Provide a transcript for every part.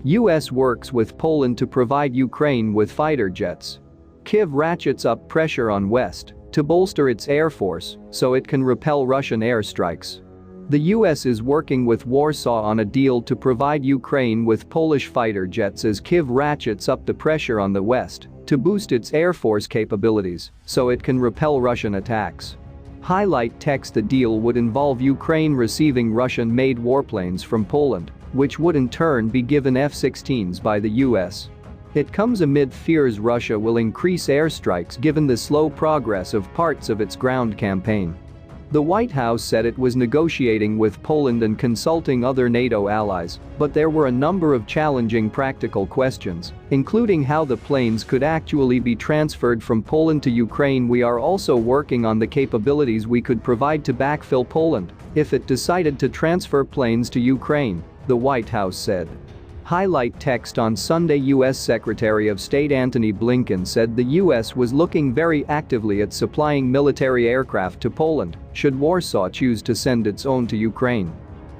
US works with Poland to provide Ukraine with fighter jets. Kyiv ratchets up pressure on West to bolster its air force so it can repel Russian airstrikes. The US is working with Warsaw on a deal to provide Ukraine with Polish fighter jets as Kyiv ratchets up the pressure on the West to boost its air force capabilities so it can repel Russian attacks. Highlight text: the deal would involve Ukraine receiving Russian-made warplanes from Poland, which would in turn be given F-16s by the US. It comes amid fears Russia will increase airstrikes given the slow progress of parts of its ground campaign. The White House said it was negotiating with Poland and consulting other NATO allies, but there were a number of challenging practical questions, including how the planes could actually be transferred from Poland to Ukraine. We are also working on the capabilities we could provide to backfill Poland if it decided to transfer planes to Ukraine, the White House said. Highlight text: on Sunday, U.S. Secretary of State Antony Blinken said the U.S. was looking very actively at supplying military aircraft to Poland should Warsaw choose to send its own to Ukraine.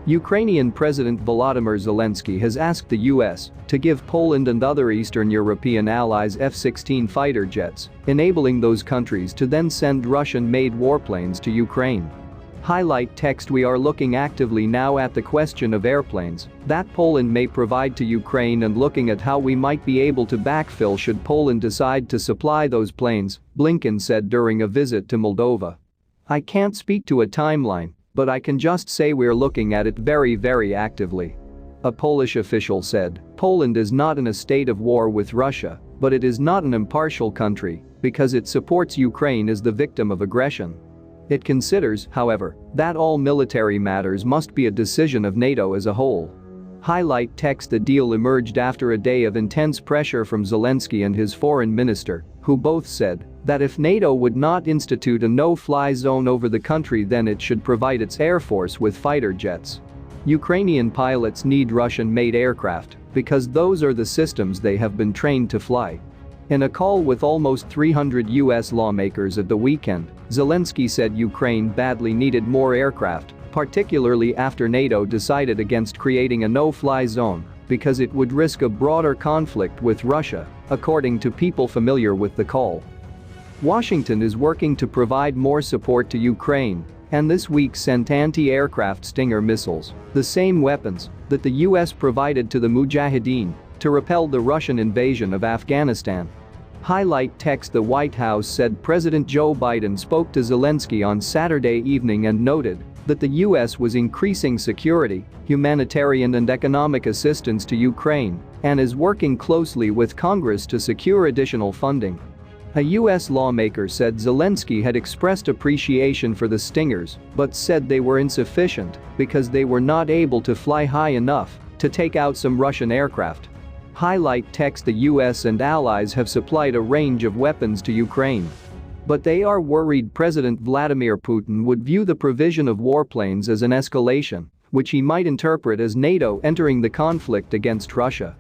Ukrainian President Volodymyr Zelensky has asked the U.S. to give Poland and other Eastern European allies F-16 fighter jets, enabling those countries to then send Russian-made warplanes to Ukraine. Highlight text: we are looking actively now at the question of airplanes that Poland may provide to Ukraine and looking at how we might be able to backfill should Poland decide to supply those planes, Blinken said during a visit to Moldova. I can't speak to a timeline, but I can just say we're looking at it very actively. A Polish official said, Poland is not in a state of war with Russia, but it is not an impartial country because it supports Ukraine as the victim of aggression. It considers, however, that all military matters must be a decision of NATO as a whole. Highlight text: the deal emerged after a day of intense pressure from Zelensky and his foreign minister, who both said that if NATO would not institute a no-fly zone over the country, then it should provide its air force with fighter jets. Ukrainian pilots need Russian-made aircraft because those are the systems they have been trained to fly. In a call with almost 300 US lawmakers at the weekend, Zelensky said Ukraine badly needed more aircraft, particularly after NATO decided against creating a no-fly zone because it would risk a broader conflict with Russia, according to people familiar with the call. Washington is working to provide more support to Ukraine and this week sent anti-aircraft Stinger missiles, the same weapons that the US provided to the Mujahideen to repel the Russian invasion of Afghanistan. Highlight text: the White House said President Joe Biden spoke to Zelensky on Saturday evening and noted that the U.S. was increasing security, humanitarian and economic assistance to Ukraine and is working closely with Congress to secure additional funding. A U.S. lawmaker said Zelensky had expressed appreciation for the Stingers but said they were insufficient because they were not able to fly high enough to take out some Russian aircraft. Highlight text: the US and allies have supplied a range of weapons to Ukraine. But they are worried President Vladimir Putin would view the provision of warplanes as an escalation, which he might interpret as NATO entering the conflict against Russia.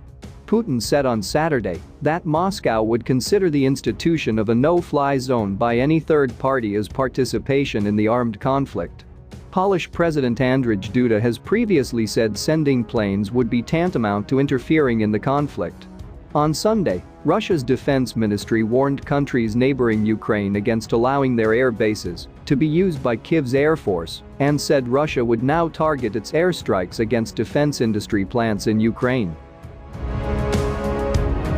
Putin said on Saturday that Moscow would consider the institution of a no-fly zone by any third party as participation in the armed conflict. Polish President Andrzej Duda has previously said sending planes would be tantamount to interfering in the conflict. On Sunday, Russia's defense ministry warned countries neighboring Ukraine against allowing their air bases to be used by Kyiv's air force and said Russia would now target its airstrikes against defense industry plants in Ukraine.